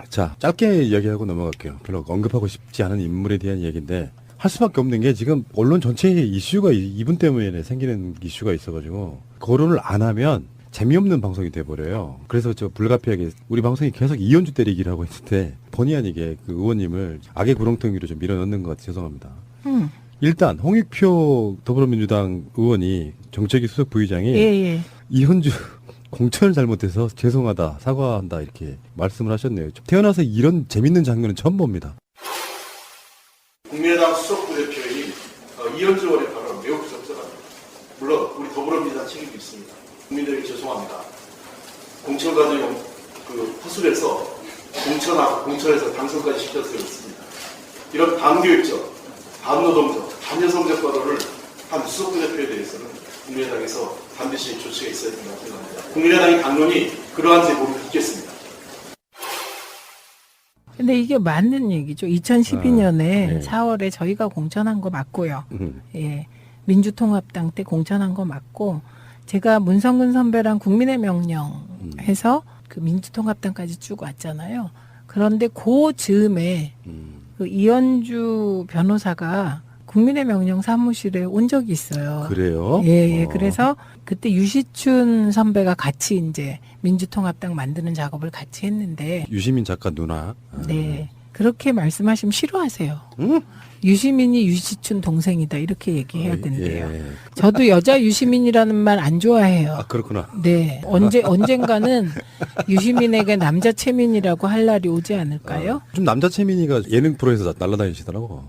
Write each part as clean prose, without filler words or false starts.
자, 짧게 이야기하고 넘어갈게요. 별로 언급하고 싶지 않은 인물에 대한 얘기인데 할 수밖에 없는 게 지금 언론 전체에 이슈가 이분 때문에 생기는 이슈가 있어가지고 거론을 안 하면 재미없는 방송이 돼버려요. 그래서 저 불가피하게 우리 방송이 계속 이현주 때리기를 하고 있는데 본의 아니게 그 의원님을 악의 구렁텅이로 좀 밀어넣는 것 같아 죄송합니다. 일단 홍익표 더불어민주당 의원이 정책위 수석 부의장이 예. 이현주 공천을 잘못해서 죄송하다 사과한다 이렇게 말씀을 하셨네요. 태어나서 이런 재밌는 장면은 처음 봅니다. 국민의당 수석부 대표인 이현주 의원의 발언은 매우 부적절합니다. 물론 우리 더불어민주당 책임도 있습니다. 국민들에게 죄송합니다. 공천 과정 허술해서 공천에서 당선까지 시켜서 그렇습니다. 이런 반교육적, 반노동적, 반여성적 발언을 한 수석부 대표에 대해서는 국민의당에서 반드시 조치가 있어야 된다고 생각합니다. 국민의당의 당론이 그러한 제보를 듣겠습니다. 근데 이게 맞는 얘기죠. 2012년에 네. 4월에 저희가 공천한 거 맞고요. 예. 민주통합당 때 공천한 거 맞고 제가 문성근 선배랑 국민의 명령 해서 그 민주통합당까지 쭉 왔잖아요. 그런데 그 즈음에 그 이현주 변호사가 국민의 명령 사무실에 온 적이 있어요. 그래요? 예. 그래서 그때 유시춘 선배가 같이 이제 민주통합당 만드는 작업을 같이 했는데 유시민 작가 누나. 네. 그렇게 말씀하시면 싫어하세요. 응? 유시민이 유시춘 동생이다 이렇게 얘기해야 된대요. 예. 저도 여자 유시민이라는 말 안 좋아해요. 아 그렇구나. 네. 언젠가는 유시민에게 남자 채민이라고 할 날이 오지 않을까요? 좀 남자 채민이가 예능 프로에서 날라다니시더라고.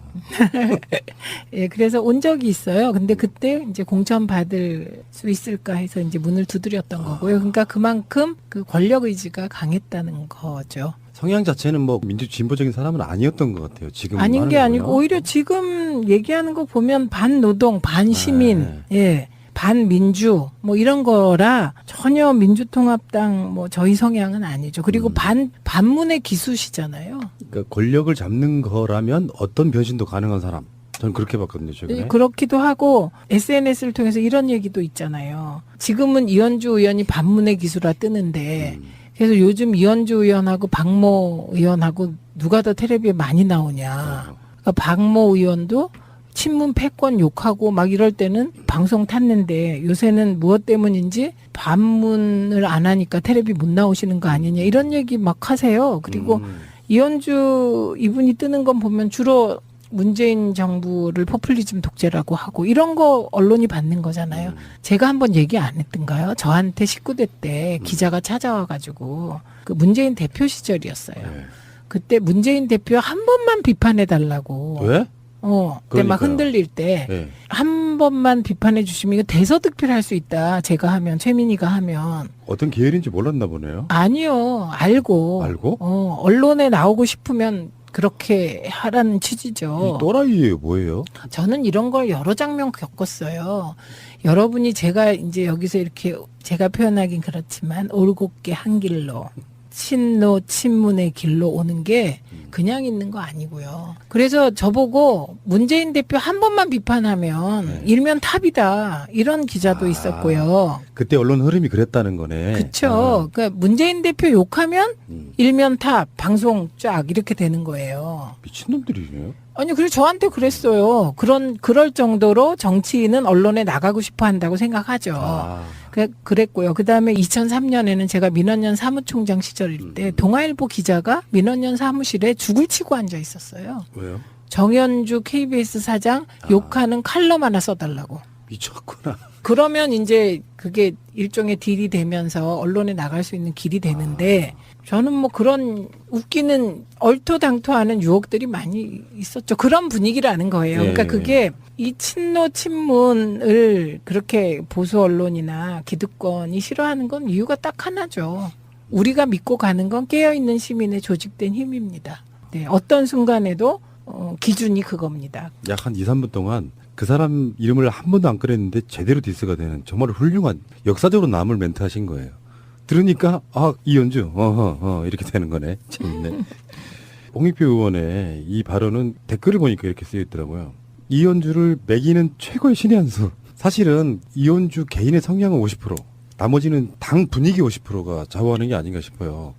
예, 그래서 온 적이 있어요. 근데 그때 이제 공천 받을 수 있을까 해서 이제 문을 두드렸던 거고요. 그러니까 그만큼 그 권력 의지가 강했다는 거죠. 성향 자체는 뭐 민주 진보적인 사람은 아니었던 것 같아요. 지금 아닌 게 하는 아니고 거요? 오히려 지금 얘기하는 거 보면 반노동, 반시민, 예, 반민주 뭐 이런 거라 전혀 민주통합당 뭐 저희 성향은 아니죠. 그리고 반문의 기수시잖아요. 그러니까 권력을 잡는 거라면 어떤 변신도 가능한 사람. 저는 그렇게 봤거든요. 최근에. 예, 그렇기도 하고 SNS를 통해서 이런 얘기도 있잖아요. 지금은 이현주 의원이 반문의 기수라 뜨는데 그래서 요즘 이현주 의원하고 박모 의원하고 누가 더 텔레비에 많이 나오냐. 그러니까 박모 의원도 친문 패권 욕하고 막 이럴 때는 방송 탔는데 요새는 무엇 때문인지 반문을 안 하니까 텔레비 못 나오시는 거 아니냐 이런 얘기 막 하세요. 그리고 이현주 이분이 뜨는 건 보면 주로 문재인 정부를 포퓰리즘 독재라고 하고 이런 거 언론이 받는 거잖아요. 제가 한번 얘기 안 했던가요? 저한테 19대 때 기자가 찾아와가지고 그 문재인 대표 시절이었어요. 네. 그때 문재인 대표 한 번만 비판해 달라고. 왜? 그때 막 그러니까요. 흔들릴 때 네. 한 번만 비판해 주시면 이거 대서득필 할 수 있다. 제가 하면 최민희가 하면. 어떤 계열인지 몰랐나 보네요. 아니요. 알고. 알고? 언론에 나오고 싶으면 그렇게 하라는 취지죠. 이 또라이예요, 뭐예요? 저는 이런 걸 여러 장면 겪었어요. 여러분이 제가 이제 여기서 이렇게 제가 표현하긴 그렇지만 올곧게 한 길로 친노 친문의 길로 오는 게 그냥 있는 거 아니고요. 그래서 저보고 문재인 대표 한 번만 비판하면 일면 탑이다 이런 기자도 있었고요. 그때 언론 흐름이 그랬다는 거네. 그렇죠. 그러니까 문재인 대표 욕하면 일면 탑 방송 쫙 이렇게 되는 거예요. 미친놈들이네요. 아니, 그리고 저한테 그랬어요. 그럴 정도로 정치인은 언론에 나가고 싶어 한다고 생각하죠. 그랬고요. 그 다음에 2003년에는 제가 민원연 사무총장 시절일 때 동아일보 기자가 민원연 사무실에 죽을 치고 앉아 있었어요. 왜요? 정현주 KBS 사장 욕하는 칼럼 하나 써달라고. 미쳤구나. 그러면 이제 그게 일종의 딜이 되면서 언론에 나갈 수 있는 길이 되는데 저는 뭐 그런 웃기는 얼토당토하는 유혹들이 많이 있었죠. 그런 분위기라는 거예요. 그러니까 그게 이 친노 친문을 그렇게 보수 언론이나 기득권이 싫어하는 건 이유가 딱 하나죠. 우리가 믿고 가는 건 깨어있는 시민의 조직된 힘입니다. 네, 어떤 순간에도 기준이 그겁니다. 약 한 2, 3분 동안 그 사람 이름을 한 번도 안 꺼냈는데 제대로 디스가 되는 정말 훌륭한 역사적으로 남을 멘트 하신 거예요. 들으니까 이현주 이렇게 되는 거네. 재밌네. 홍익표 의원의 이 발언은 댓글을 보니까 이렇게 쓰여 있더라고요. 이현주를 매기는 최고의 신의 한 수. 사실은 이현주 개인의 성향은 50%, 나머지는 당 분위기 50%가 좌우하는 게 아닌가 싶어요.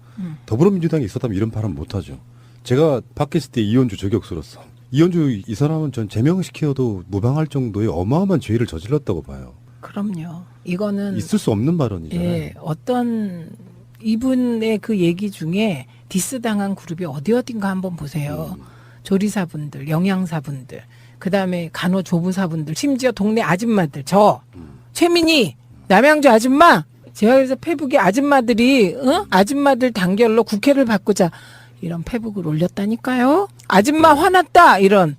더불어민주당이 있었다면 이런 발언 못하죠. 제가 팟캐스트에 이현주 저격수로서 이현주 이 사람은 전 제명시켜도 무방할 정도의 어마어마한 죄를 저질렀다고 봐요. 그럼요. 이거는 있을 수 없는 발언이잖아요. 예, 어떤 이분의 그 얘기 중에 디스당한 그룹이 어딘가 한번 보세요. 조리사분들, 영양사분들, 그다음에 간호조무사분들, 심지어 동네 아줌마들, 최민희, 남양주 아줌마, 제가 그래서 페북에 아줌마들이 아줌마들 단결로 국회를 바꾸자 이런 페북을 올렸다니까요. 아줌마 화났다 이런.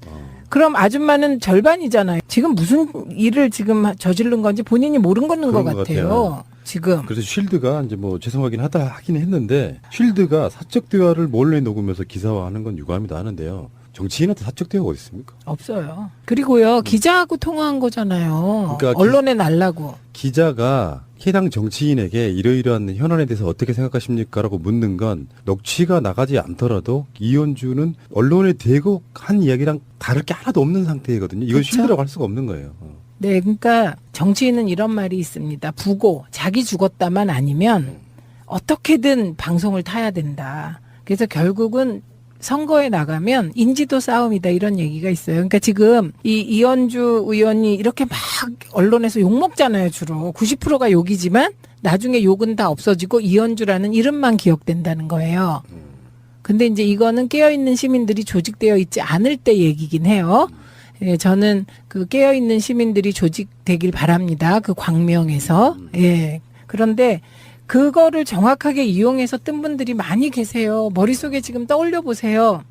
그럼 아줌마는 절반이잖아요. 지금 무슨 일을 지금 저지른 건지 본인이 모르는 것 그런 것 같아요. 같아요. 지금. 그래서 쉴드가 이제 뭐 죄송하긴 하긴 했는데 쉴드가 사적 대화를 몰래 녹음해서 기사화하는 건 유감이다 하는데요. 정치인한테 사적 대화가 어디 있습니까? 없어요. 그리고요 기자하고 통화한 거잖아요. 그러니까 언론에 날라고. 기자가 해당 정치인에게 이러이러한 현안에 대해서 어떻게 생각하십니까? 라고 묻는 건 녹취가 나가지 않더라도 이현주는 언론에 대고 한 이야기랑 다를 게 하나도 없는 상태거든요. 이건 그쵸? 쉴드라고 할 수가 없는 거예요. 네, 그러니까 정치인은 이런 말이 있습니다. 부고 자기 죽었다만 아니면 어떻게든 방송을 타야 된다. 그래서 결국은 선거에 나가면 인지도 싸움이다 이런 얘기가 있어요. 그러니까 지금 이 이현주 의원이 이렇게 막 언론에서 욕 먹잖아요. 주로 90%가 욕이지만 나중에 욕은 다 없어지고 이현주라는 이름만 기억된다는 거예요. 근데 이제 이거는 깨어있는 시민들이 조직되어 있지 않을 때 얘기긴 해요. 예, 저는 그 깨어있는 시민들이 조직되길 바랍니다. 그 광명에서. 예. 그런데 그거를 정확하게 이용해서 뜬 분들이 많이 계세요. 머릿속에 지금 떠올려 보세요.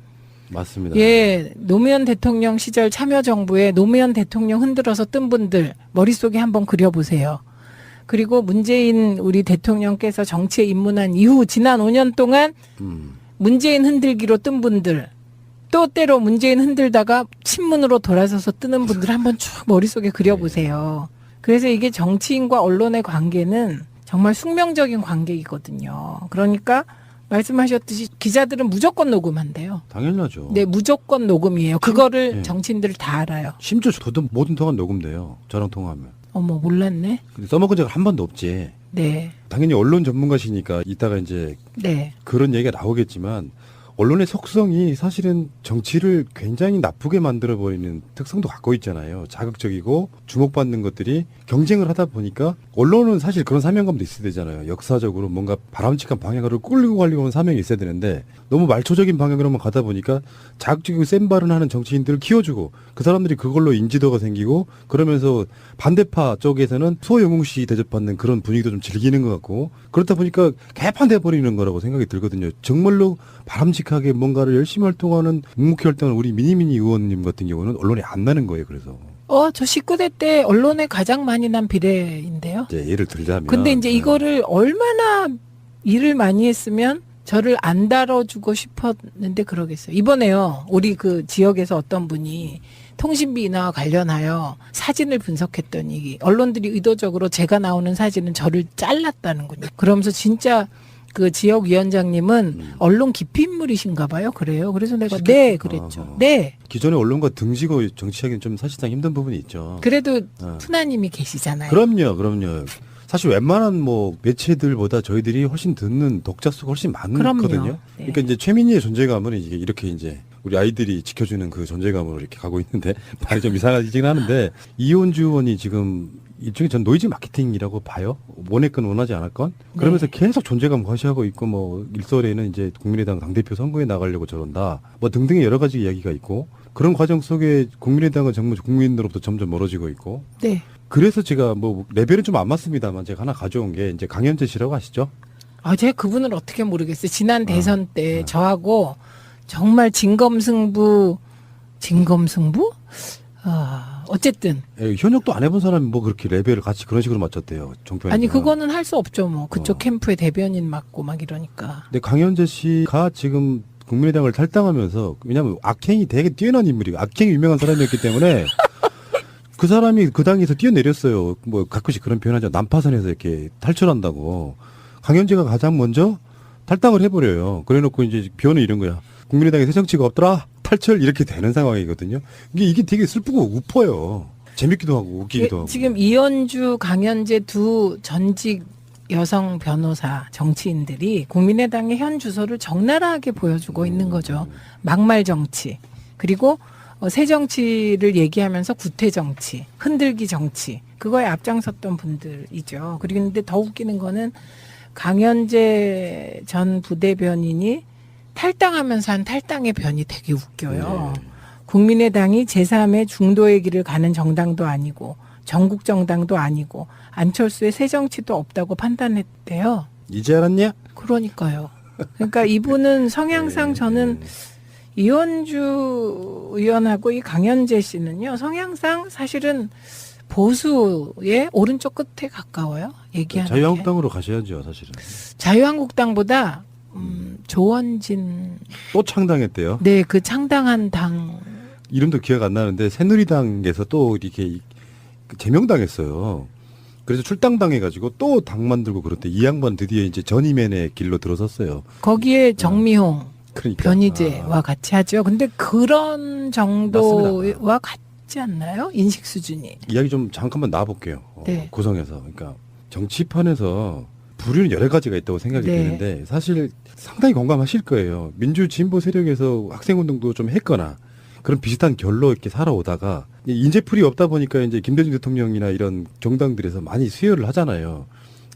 맞습니다. 예, 노무현 대통령 시절 참여정부에 노무현 대통령 흔들어서 뜬 분들 머릿속에 한번 그려보세요. 그리고 문재인 우리 대통령께서 정치에 입문한 이후 지난 5년 동안 문재인 흔들기로 뜬 분들 또 때로 문재인 흔들다가 친문으로 돌아서서 뜨는 분들 한번 쭉 머릿속에 그려보세요. 그래서 이게 정치인과 언론의 관계는 정말 숙명적인 관계이거든요. 그러니까 말씀하셨듯이 기자들은 무조건 녹음한대요. 당연하죠. 네, 무조건 녹음이에요. 그거를 네. 정치인들 다 알아요. 심지어 저도 모든 통화 녹음돼요. 저랑 통화하면. 어머, 몰랐네. 근데 써먹은 적은 한 번도 없지. 네, 당연히 언론 전문가시니까 이따가 이제 네. 그런 얘기가 나오겠지만 언론의 속성이 사실은 정치를 굉장히 나쁘게 만들어버리는 특성도 갖고 있잖아요. 자극적이고 주목받는 것들이 경쟁을 하다 보니까 언론은 사실 그런 사명감도 있어야 되잖아요. 역사적으로 뭔가 바람직한 방향으로 끌고 가려고 하는 사명이 있어야 되는데 너무 말초적인 방향으로만 가다 보니까 자극적이고 센 발언하는 정치인들을 키워주고 그 사람들이 그걸로 인지도가 생기고 그러면서 반대파 쪽에서는 소영웅 씨 대접받는 그런 분위기도 좀 즐기는 것 같고 그렇다 보니까 개판돼 버리는 거라고 생각이 들거든요. 정말로 바람직하게 뭔가를 열심히 활동하는 묵묵히 활동하는 우리 미니미니 의원님 같은 경우는 언론에 안 나는 거예요. 그래서 저 19대 때 언론에 가장 많이 난 비례인데요. 이제 예를 들자면 근데 이제 이거를 얼마나 일을 많이 했으면 저를 안 다뤄주고 싶었는데 그러겠어요. 이번에요. 우리 그 지역에서 어떤 분이 통신비 인하와 관련하여 사진을 분석했더니 언론들이 의도적으로 제가 나오는 사진은 저를 잘랐다는군요. 그러면서 진짜 그 지역위원장님은 언론 기피 인물이신가 봐요. 그래요. 그래서 내가 네 그랬죠. 아하. 네. 기존의 언론과 등지고 정치하기는 좀 사실상 힘든 부분이 있죠. 그래도 푸나님이 계시잖아요. 그럼요. 사실 웬만한 뭐 매체들보다 저희들이 훨씬 듣는 독자 수가 훨씬 많거든요. 그럼요. 네. 그러니까 이제 최민희의 존재감은 이게 이렇게 이제 우리 아이들이 지켜주는 그 존재감으로 이렇게 가고 있는데 말이 좀 이상하긴 하는데 이현주 의원이 지금 일종의 전 노이즈 마케팅이라고 봐요. 원했건 원하지 않았건 그러면서 계속 존재감 과시하고 있고 뭐 일설에는 이제 국민의당 당대표 선거에 나가려고 저런다 뭐 등등의 여러 가지 이야기가 있고 그런 과정 속에 국민의당은 정말 국민으로부터 점점 멀어지고 있고 네. 그래서 제가 뭐 레벨은 좀 안 맞습니다만 제가 하나 가져온 게 이제 강현재 씨라고 아시죠? 제가 그분을 어떻게 모르겠어요. 지난 대선 때 저하고 정말 진검승부? 어쨌든. 현역도 안 해본 사람이 뭐 그렇게 레벨을 같이 그런 식으로 맞췄대요. 정표에. 아니, 그거는 할 수 없죠. 뭐. 그쪽 캠프의 대변인 맡고 막 이러니까. 근데 강현재 씨가 지금 국민의당을 탈당하면서 왜냐하면 악행이 되게 뛰어난 인물이고 악행이 유명한 사람이었기 때문에 그 사람이 그 당에서 뛰어내렸어요. 뭐 가끔씩 그런 표현하죠. 난파선에서 이렇게 탈출한다고. 강현재가 가장 먼저 탈당을 해버려요. 그래놓고 이제 비오는 이런 거야. 국민의당에 새 정치가 없더라. 탈출 이렇게 되는 상황이거든요. 이게 되게 슬프고 우퍼요. 재밌기도 하고 웃기기도 하고. 지금 이현주, 강현재 두 전직 여성 변호사, 정치인들이 국민의당의 현 주소를 적나라하게 보여주고 있는 거죠. 막말 정치. 그리고 새 정치를 얘기하면서 구태 정치, 흔들기 정치. 그거에 앞장섰던 분들이죠. 그리고 근데 더 웃기는 거는 강현재 전 부대변인이 탈당하면서 한 탈당의 변이 되게 웃겨요. 국민의당이 제3의 중도의 길을 가는 정당도 아니고 전국 정당도 아니고 안철수의 새 정치도 없다고 판단했대요. 이제 알았냐? 그러니까요. 그러니까 이분은 성향상 저는 이현주 의원하고 이 강현재 씨는요. 성향상 사실은 보수의 오른쪽 끝에 가까워요. 얘기하는 게. 자유한국당으로 가셔야죠, 사실은. 자유한국당보다 조원진 또 창당했대요. 네, 그 창당한 당 이름도 기억 안 나는데 새누리당에서 또 이렇게 제명당했어요. 그래서 출당당해가지고 또 당 만들고 그런데 이 양반 드디어 이제 전임맨의 길로 들어섰어요. 거기에 정미홍, 그러니까. 변희재와 같이 하죠. 근데 그런 정도와 맞습니다. 같지 않나요? 인식 수준이. 이야기 좀 잠깐만 놔볼게요. 네. 구성에서. 그러니까 정치판에서 부류는 여러 가지가 있다고 생각이 네. 드는데 사실 상당히 공감하실 거예요. 민주 진보 세력에서 학생운동도 좀 했거나 그런 비슷한 결로 이렇게 살아오다가 인재풀이 없다 보니까 이제 김대중 대통령이나 이런 정당들에서 많이 수혈을 하잖아요.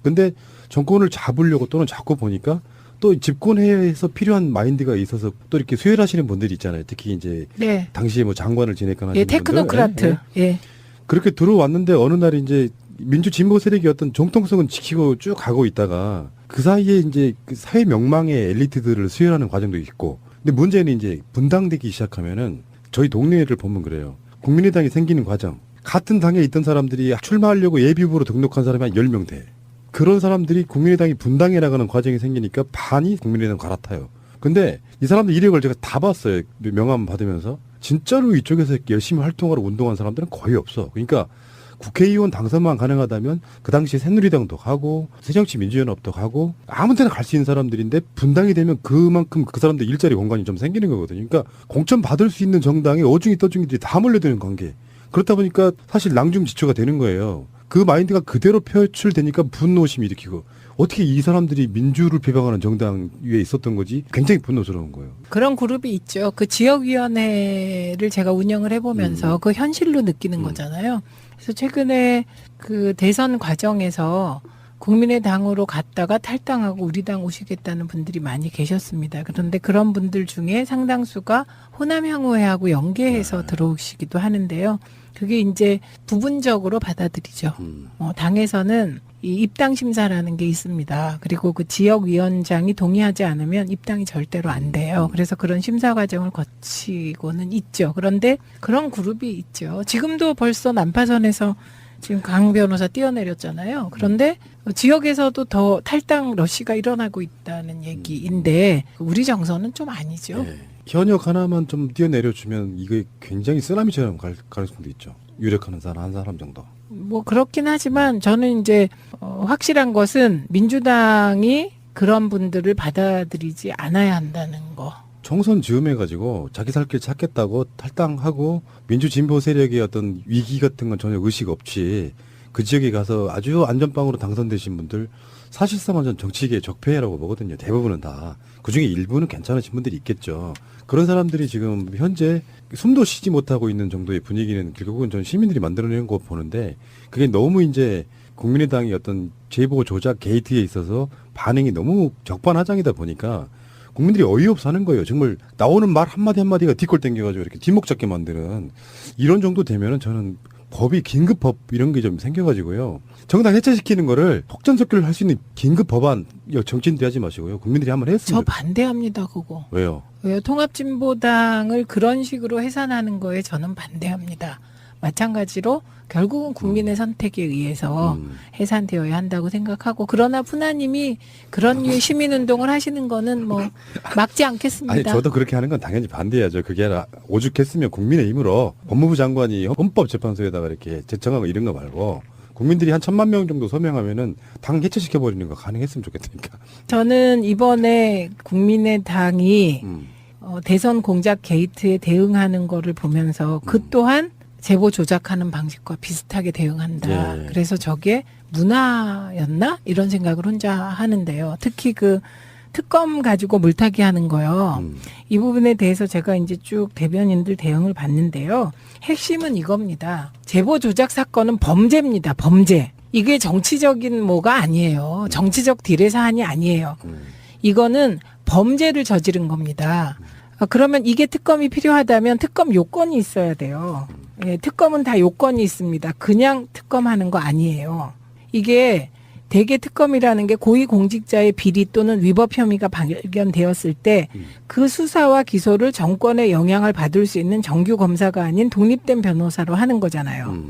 근데 정권을 잡으려고 또는 잡고 보니까 또 집권해서 필요한 마인드가 있어서 또 이렇게 수혈하시는 분들이 있잖아요. 특히 이제 네. 당시에 뭐 장관을 지냈거나 예, 하시는 테크노크라트. 분들. 예. 그렇게 들어왔는데 어느 날 이제 민주 진보 세력이 어떤 정통성은 지키고 쭉 가고 있다가 그 사이에 이제 그 사회 명망의 엘리트들을 수혈하는 과정도 있고. 근데 문제는 이제 분당되기 시작하면은 저희 동네를 보면 그래요. 국민의당이 생기는 과정. 같은 당에 있던 사람들이 출마하려고 예비후보로 등록한 사람이 한 10명 돼. 그런 사람들이 국민의당이 분당해 나가는 과정이 생기니까 반이 국민의당 갈아타요. 근데 이 사람들 이력을 제가 다 봤어요. 명함 받으면서. 진짜로 이쪽에서 열심히 활동하러 운동한 사람들은 거의 없어. 그러니까 국회의원 당선만 가능하다면 그 당시에 새누리당도 가고 새정치민주연합도 가고 아무 데나 갈 수 있는 사람들인데 분당이 되면 그만큼 그 사람들 일자리 공간이 좀 생기는 거거든요. 그러니까 공천 받을 수 있는 정당에 어중이 떠중이들이 다 몰려드는 관계. 그렇다 보니까 사실 낭중지추가 되는 거예요. 그 마인드가 그대로 표출되니까 분노심이 일으키고 어떻게 이 사람들이 민주를 비방하는 정당 위에 있었던 거지 굉장히 분노스러운 거예요. 그런 그룹이 있죠. 그 지역위원회를 제가 운영을 해보면서 그 현실로 느끼는 거잖아요. 그래서 최근에 그 대선 과정에서 국민의당으로 갔다가 탈당하고 우리 당 오시겠다는 분들이 많이 계셨습니다. 그런데 그런 분들 중에 상당수가 호남향후회하고 연계해서 들어오시기도 하는데요. 그게 이제 부분적으로 받아들이죠. 당에서는 이 입당 심사라는 게 있습니다. 그리고 그 지역위원장이 동의하지 않으면 입당이 절대로 안 돼요. 그래서 그런 심사 과정을 거치고는 있죠. 그런데 그런 그룹이 있죠. 지금도 벌써 난파선에서 지금 강 변호사 뛰어내렸잖아요. 그런데 지역에서도 더 탈당 러시가 일어나고 있다는 얘기인데 우리 정서는 좀 아니죠. 네. 현역 하나만 좀 뛰어내려주면 이게 굉장히 쓰나미처럼 갈 가능성도 있죠. 유력하는 사람 한 사람 정도. 뭐 그렇긴 하지만 저는 이제 확실한 것은 민주당이 그런 분들을 받아들이지 않아야 한다는 거. 총선 즈음해가지고 자기 살 길 찾겠다고 탈당하고 민주진보 세력의 어떤 위기 같은 건 전혀 의식 없이 그 지역에 가서 아주 안전빵으로 당선되신 분들 사실상 완전 정치계의 적폐라고 보거든요. 대부분은 다. 그중에 일부는 괜찮으신 분들이 있겠죠. 그런 사람들이 지금 현재 숨도 쉬지 못하고 있는 정도의 분위기는 결국은 전 시민들이 만들어낸 거 보는데 그게 너무 이제 국민의당이 어떤 제보 조작 게이트에 있어서 반응이 너무 적반하장이다 보니까 국민들이 어이없어 하는 거예요. 정말 나오는 말 한마디 한마디가 뒷골 땡겨가지고 이렇게 뒷목 잡게 만드는 이런 정도 되면은 저는 법이 긴급법 이런 게 좀 생겨가지고요. 정당 해체시키는 거를 폭전속결을 할 수 있는 긴급 법안 정치인들이 하지 마시고요. 국민들이 한번 저 했으면 반대합니다, 그거. 왜요? 왜요? 통합진보당을 그런 식으로 해산하는 거에 저는 반대합니다. 마찬가지로 결국은 국민의 선택에 의해서 해산되어야 한다고 생각하고 그러나 푸나님이 그런 류의 시민운동을 하시는 거는 뭐 막지 않겠습니다. 아니 저도 그렇게 하는 건 당연히 반대해야죠. 그게 아니라 오죽했으면 국민의힘으로 법무부 장관이 헌법재판소에다가 이렇게 제청하고 이런 거 말고 국민들이 한 1,000만 명 정도 서명하면은 당 해체시켜버리는 거 가능했으면 좋겠으니까. 저는 이번에 국민의당이 대선 공작 게이트에 대응하는 거를 보면서 그 또한 제보 조작하는 방식과 비슷하게 대응한다. 예. 그래서 저게 문화였나? 이런 생각을 혼자 하는데요. 특히 그 특검 가지고 물타기 하는 거요. 이 부분에 대해서 제가 이제 쭉 대변인들 대응을 봤는데요. 핵심은 이겁니다. 제보 조작 사건은 범죄입니다. 범죄. 이게 정치적인 뭐가 아니에요. 정치적 딜의 사안이 아니에요. 이거는 범죄를 저지른 겁니다. 그러면 이게 특검이 필요하다면 특검 요건이 있어야 돼요. 예, 특검은 다 요건이 있습니다. 그냥 특검하는 거 아니에요. 이게 대개 특검이라는 게 고위공직자의 비리 또는 위법 혐의가 발견되었을 때 그 수사와 기소를 정권의 영향을 받을 수 있는 정규 검사가 아닌 독립된 변호사로 하는 거잖아요.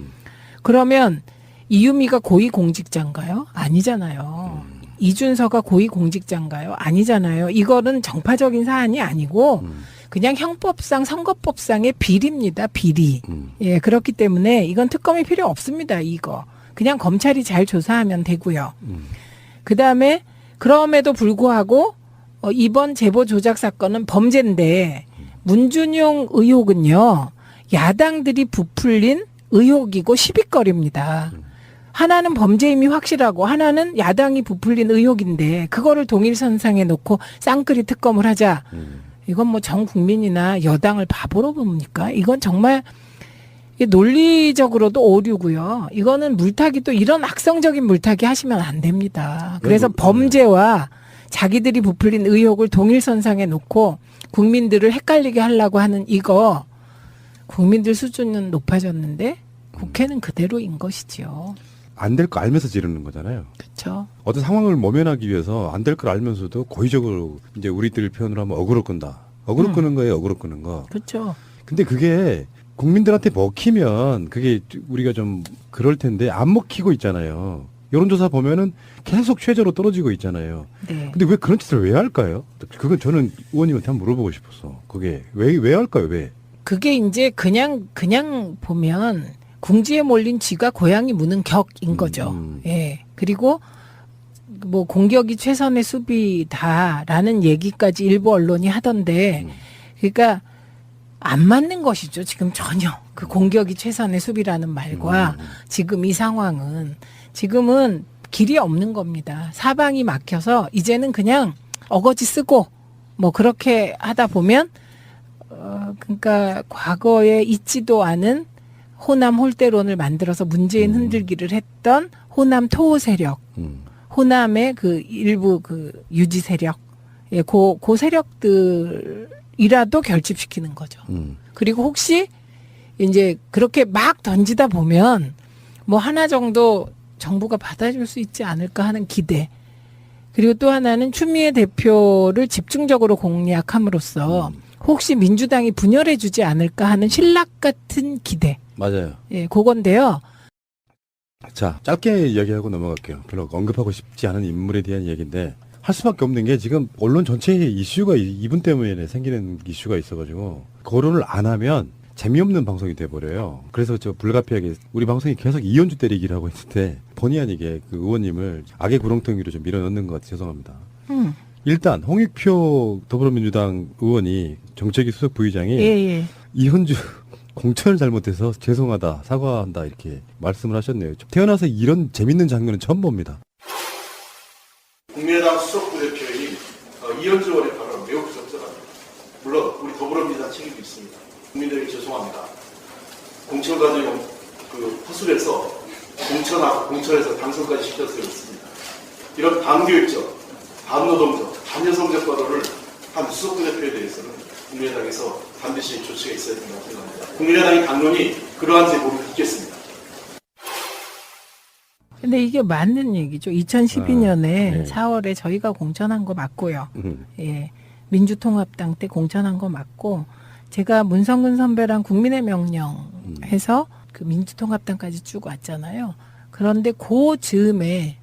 그러면 이유미가 고위공직자인가요? 아니잖아요. 이준서가 고위공직자인가요? 아니잖아요. 이거는 정파적인 사안이 아니고 그냥 형법상 선거법상의 비리입니다. 비리. 예, 그렇기 때문에 이건 특검이 필요 없습니다. 이거. 그냥 검찰이 잘 조사하면 되고요. 그다음에 그럼에도 불구하고 이번 제보 조작 사건은 범죄인데 문준용 의혹은요. 야당들이 부풀린 의혹이고 시비거리입니다. 하나는 범죄임이 확실하고 하나는 야당이 부풀린 의혹인데 그거를 동일선상에 놓고 쌍끌이 특검을 하자. 이건 뭐 전 국민이나 여당을 바보로 봅니까? 이건 정말 논리적으로도 오류고요. 이거는 물타기도 이런 악성적인 물타기 하시면 안 됩니다. 그래서 범죄와 자기들이 부풀린 의혹을 동일선상에 놓고 국민들을 헷갈리게 하려고 하는 이거 국민들 수준은 높아졌는데 국회는 그대로인 것이지요. 안 될 거 알면서 지르는 거잖아요. 그렇죠. 어떤 상황을 모면하기 위해서 안 될 걸 알면서도 고의적으로 이제 우리들 표현으로 하면 어그로 끈다. 어그로 끄는 거예요. 어그로 끄는 거. 그렇죠. 근데 그게 국민들한테 먹히면 그게 우리가 좀 그럴 텐데 안 먹히고 있잖아요. 여론조사 보면은 계속 최저로 떨어지고 있잖아요. 네. 근데 왜 그런 짓을 왜 할까요? 그건 저는 의원님한테 한번 물어보고 싶었어. 그게 왜 할까요? 왜? 그게 이제 그냥 보면 궁지에 몰린 쥐가 고양이 무는 격인 거죠. 예. 그리고 뭐 공격이 최선의 수비다라는 얘기까지 일부 언론이 하던데, 그러니까 안 맞는 것이죠. 지금 전혀 그 공격이 최선의 수비라는 말과 지금 이 상황은 지금은 길이 없는 겁니다. 사방이 막혀서 이제는 그냥 어거지 쓰고 뭐 그렇게 하다 보면 그러니까 과거에 있지도 않은 호남 홀대론을 만들어서 문재인 흔들기를 했던 호남 토호 세력, 호남의 그 일부 그 유지 세력, 예, 그 세력들이라도 결집시키는 거죠. 그리고 혹시 이제 그렇게 막 던지다 보면 뭐 하나 정도 정부가 받아줄 수 있지 않을까 하는 기대. 그리고 또 하나는 추미애 대표를 집중적으로 공략함으로써 혹시 민주당이 분열해주지 않을까 하는 신락 같은 기대. 맞아요. 예, 그건데요. 자, 짧게 이야기하고 넘어갈게요. 별로 언급하고 싶지 않은 인물에 대한 얘기인데 할 수밖에 없는 게 지금 언론 전체의 이슈가 이분 때문에 생기는 이슈가 있어가지고 거론을 안 하면 재미없는 방송이 돼버려요. 그래서 저 불가피하게 우리 방송이 계속 이현주 때리기를 하고 있는데 본의 아니게 그 의원님을 악의 구렁텅이로 좀 밀어넣는 것 같아서 죄송합니다. 일단 홍익표 더불어민주당 의원이 정책위 수석 부의장이 예. 이현주 공천을 잘못해서 죄송하다, 사과한다 이렇게 말씀을 하셨네요. 태어나서 이런 재밌는 장면은 처음 봅니다. 국민의당 수석부 대표인 이현주 의원의 발언은 매우 부적절합니다. 물론 우리 더불어민주당 책임도 있습니다. 국민들에게 죄송합니다. 공천 과정 그 허술해서 공천에서 당선까지 시켰어야 했습니다. 이런 반교육적, 반노동적, 반여성적 발언을 한 수석부 대표에 대해서는 국민의당에서 반드시 조치가 있어야 된다고 생각합니다. 국민의당의 당론이 그러한 제보를 듣겠습니다. 근데 이게 맞는 얘기죠. 2012년에 네. 4월에 저희가 공천한 거 맞고요. 예. 민주통합당 때 공천한 거 맞고, 제가 문성근 선배랑 국민의 명령 해서 그 민주통합당까지 쭉 왔잖아요. 그런데 그 즈음에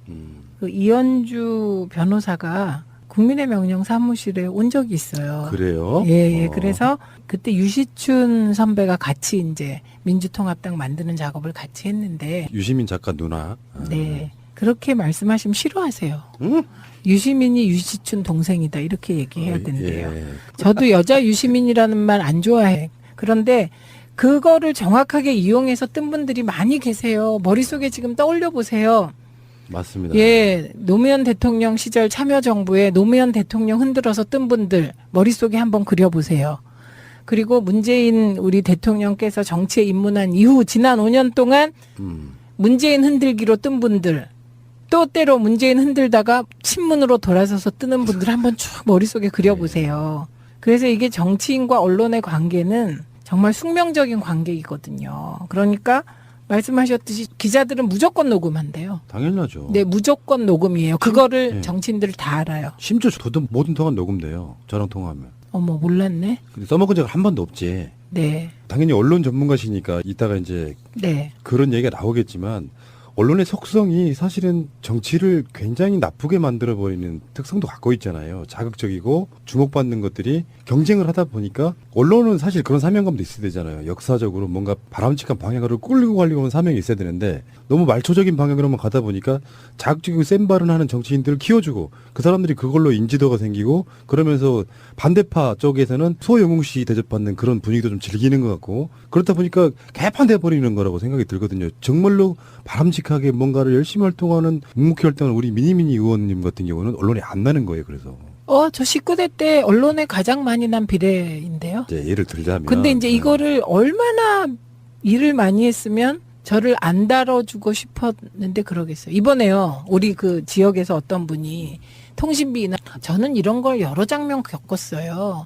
그 이현주 변호사가 국민의 명령 사무실에 온 적이 있어요. 그래요? 예. 그래서 그때 유시춘 선배가 같이 이제 민주통합당 만드는 작업을 같이 했는데, 유시민 작가 누나. 네. 그렇게 말씀하시면 싫어하세요. 응? 유시민이 유시춘 동생이다 이렇게 얘기해야 된대요. 예. 저도 여자 유시민이라는 말 안 좋아해. 그런데 그거를 정확하게 이용해서 뜬 분들이 많이 계세요. 머릿속에 지금 떠올려 보세요. 맞습니다. 예, 노무현 대통령 시절 참여정부에 노무현 대통령 흔들어서 뜬 분들 머릿속에 한번 그려보세요. 그리고 문재인 우리 대통령께서 정치에 입문한 이후 지난 5년 동안 문재인 흔들기로 뜬 분들, 또 때로 문재인 흔들다가 친문으로 돌아서서 뜨는 분들 한번 쭉 머릿속에 그려보세요. 그래서 이게 정치인과 언론의 관계는 정말 숙명적인 관계이거든요. 그러니까 말씀하셨듯이 기자들은 무조건 녹음한대요. 당연하죠. 네, 무조건 녹음이에요. 그거를 네. 정치인들 다 알아요. 심지어 저도 모든 통화 녹음돼요. 저랑 통화하면. 어머, 몰랐네. 근데 써먹은 적은 한 번도 없지. 네, 당연히 언론 전문가시니까 이따가 이제 네. 그런 얘기가 나오겠지만 언론의 속성이 사실은 정치를 굉장히 나쁘게 만들어버리는 특성도 갖고 있잖아요. 자극적이고 주목받는 것들이 경쟁을 하다 보니까 언론은 사실 그런 사명감도 있어야 되잖아요. 역사적으로 뭔가 바람직한 방향으로 끌고 가려고 하는 사명이 있어야 되는데 너무 말초적인 방향으로만 가다 보니까 자극적이고 센 발언 하는 정치인들을 키워주고 그 사람들이 그걸로 인지도가 생기고 그러면서 반대파 쪽에서는 소영웅 씨 대접받는 그런 분위기도 좀 즐기는 것 같고 그렇다 보니까 개판돼 버리는 거라고 생각이 들거든요. 정말로 바람직하게 뭔가를 열심히 활동하는 묵묵히 활동하는 우리 미니미니 의원님 같은 경우는 언론에 안 나는 거예요. 그래서 저 19대 때 언론에 가장 많이 난 비례인데요. 이제 예를 들자면 근데 이제 이거를 얼마나 일을 많이 했으면 저를 안 다뤄주고 싶었는데 그러겠어요. 이번에요. 우리 그 지역에서 어떤 분이 통신비나 저는 이런 걸 여러 장면 겪었어요.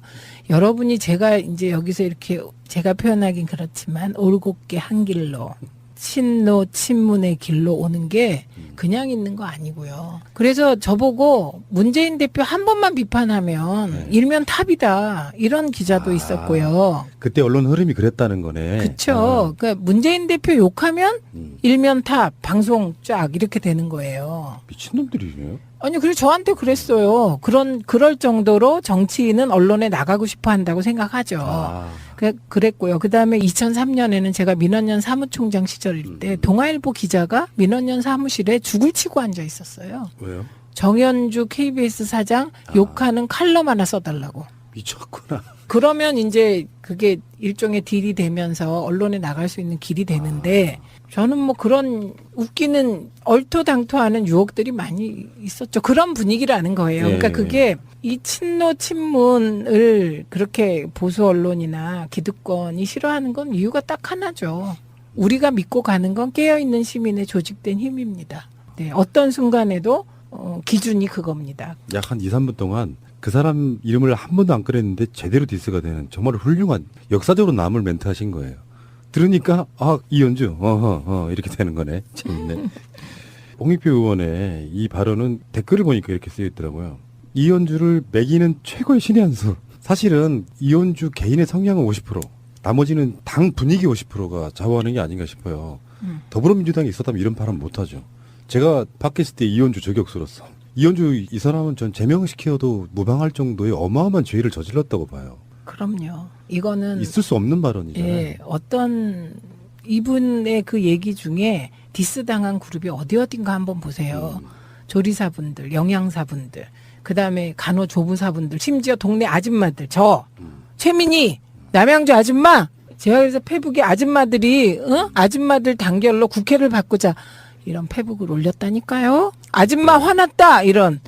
여러분이 제가 이제 여기서 이렇게 제가 표현하긴 그렇지만 올곧게 한 길로 친노 친문의 길로 오는 게 그냥 있는 거 아니고요. 그래서 저보고 문재인 대표 한 번만 비판하면 네. 일면 탑이다 이런 기자도 있었고요. 그때 언론 흐름이 그랬다는 거네. 그렇죠. 그러니까 문재인 대표 욕하면 음. 일면 탑 방송 쫙 이렇게 되는 거예요. 미친놈들이네요. 아니 그래서 저한테 그랬어요. 그럴 정도로 정치인은 언론에 나가고 싶어 한다고 생각하죠. 아, 그랬고요. 그다음에 2003년에는 제가 민원연 사무총장 시절일 때 동아일보 기자가 민원연 사무실에 죽을 치고 앉아 있었어요. 왜요? 정현주 KBS 사장 욕하는 칼럼 하나 써달라고. 미쳤구나. 그러면 이제 그게 일종의 딜이 되면서 언론에 나갈 수 있는 길이 되는데 저는 뭐 그런 웃기는 얼토당토하는 유혹들이 많이 있었죠. 그런 분위기라는 거예요. 예. 그러니까 그게 이 친노 친문을 그렇게 보수 언론이나 기득권이 싫어하는 건 이유가 딱 하나죠. 우리가 믿고 가는 건 깨어있는 시민의 조직된 힘입니다. 네, 어떤 순간에도 기준이 그겁니다. 약 한 2, 3분 동안 그 사람 이름을 한 번도 안 꺼냈는데 제대로 디스가 되는 정말 훌륭한 역사적으로 남을 멘트 하신 거예요. 들으니까 이현주 이렇게 되는 거네. 재밌네. 홍익표 의원의 이 발언은 댓글을 보니까 이렇게 쓰여 있더라고요. 이현주를 매기는 최고의 신의 한 수. 사실은 이현주 개인의 성향은 50%, 나머지는 당 분위기 50%가 좌우하는 게 아닌가 싶어요. 더불어민주당이 있었다면 이런 발언 못하죠. 제가 팟캐스트 때 이현주 저격수로서 이현주 이 사람은 전 제명시켜도 무방할 정도의 어마어마한 죄를 저질렀다고 봐요. 그럼요. 이거는 있을 수 없는 발언이잖아요. 예, 어떤 이분의 그 얘기 중에 디스 당한 그룹이 어딘가 한번 보세요. 조리사분들, 영양사분들, 그다음에 간호조무사분들, 심지어 동네 아줌마들, 최민희, 남양주 아줌마. 제가 그래서 페북에 아줌마들이 아줌마들 단결로 국회를 바꾸자 이런 페북을 올렸다니까요. 아줌마 화났다 이런.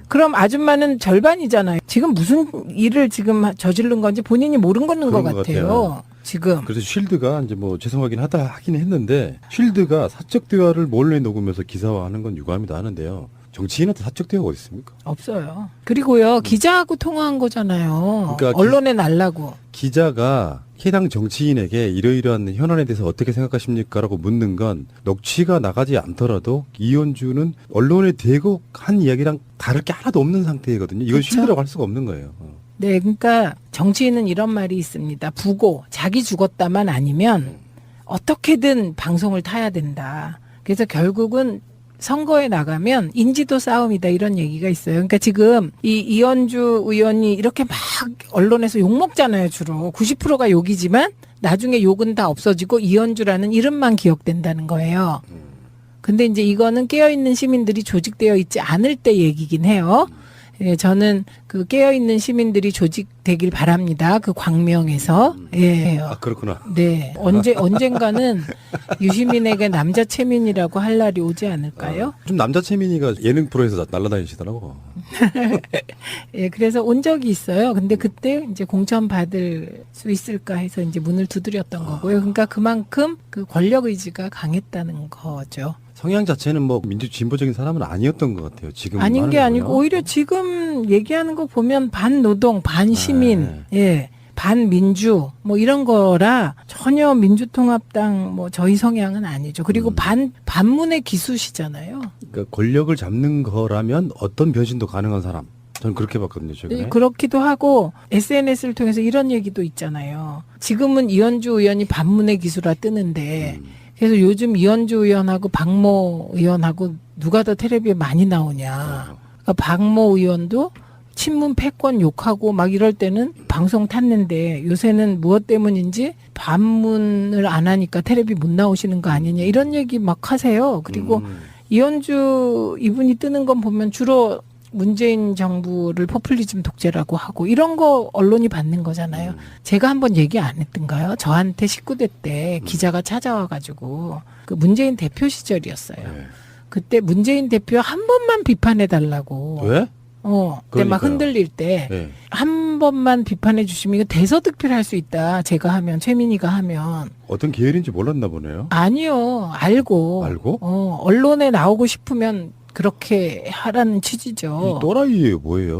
그럼 아줌마는 절반이잖아요. 지금 무슨 일을 지금 저지른 건지 본인이 모르는 것 그런 것 같아요. 지금. 그래서 쉴드가 이제 뭐 죄송하긴 하긴 했는데 쉴드가 사적 대화를 몰래 녹으면서 기사화하는 건 유감이다 하는데요. 정치인한테 사적 대화가 어디 있습니까? 없어요. 그리고요 기자하고 통화한 거잖아요. 그러니까 언론에 날라고. 기자가 해당 정치인에게 이러이러한 현안에 대해서 어떻게 생각하십니까? 라고 묻는 건 녹취가 나가지 않더라도 이현주는 언론에 대고 한 이야기랑 다를 게 하나도 없는 상태거든요. 이건 그쵸? 쉴드라고 할 수가 없는 거예요. 네, 그러니까 정치인은 이런 말이 있습니다. 부고 자기 죽었다만 아니면 어떻게든 방송을 타야 된다. 그래서 결국은 선거에 나가면 인지도 싸움이다 이런 얘기가 있어요. 그러니까 지금 이 이현주 의원이 이렇게 막 언론에서 욕 먹잖아요. 주로 90%가 욕이지만 나중에 욕은 다 없어지고 이현주라는 이름만 기억된다는 거예요. 근데 이제 이거는 깨어있는 시민들이 조직되어 있지 않을 때 얘기긴 해요. 예, 저는 그 깨어있는 시민들이 조직되길 바랍니다. 그 광명에서. 예. 아, 그렇구나. 네. 언젠가는 유시민에게 남자 체민이라고 할 날이 오지 않을까요? 좀 남자 채민이가 예능 프로에서 날아다니시더라고. 예, 그래서 온 적이 있어요. 근데 그때 이제 공천 받을 수 있을까 해서 이제 문을 두드렸던 거고요. 그러니까 그만큼 그 권력 의지가 강했다는 거죠. 성향 자체는 뭐 민주 진보적인 사람은 아니었던 것 같아요. 지금 아닌 게 하는 아니고 거군요. 오히려 지금 얘기하는 거 보면 반노동, 반시민, 네. 예, 반민주 뭐 이런 거라 전혀 민주통합당 뭐 저희 성향은 아니죠. 그리고 반문의 기수시잖아요. 그러니까 권력을 잡는 거라면 어떤 변신도 가능한 사람. 저는 그렇게 봤거든요, 최근에. 네, 그렇기도 하고 SNS를 통해서 이런 얘기도 있잖아요. 지금은 이현주 의원이 반문의 기수라 뜨는데 그래서 요즘 이현주 의원하고 박모 의원하고 누가 더 텔레비에 많이 나오냐. 그러니까 박모 의원도 친문 패권 욕하고 막 이럴 때는 방송 탔는데 요새는 무엇 때문인지 반문을 안 하니까 텔레비 못 나오시는 거 아니냐 이런 얘기 막 하세요. 그리고 이현주 이분이 뜨는 건 보면 주로 문재인 정부를 포퓰리즘 독재라고 하고 이런 거 언론이 받는 거잖아요. 제가 한번 얘기 안 했던가요? 저한테 19대 때 기자가 찾아와가지고 그 문재인 대표 시절이었어요. 네. 그때 문재인 대표 한 번만 비판해 달라고. 왜? 그때 막 그러니까요. 흔들릴 때 네. 한 번만 비판해 주시면 이거 대서특필 할 수 있다. 제가 하면 최민희가 하면 어떤 계열인지 몰랐나 보네요. 아니요 알고 알고? 언론에 나오고 싶으면 그렇게 하라는 취지죠. 이 또라이예요, 뭐예요?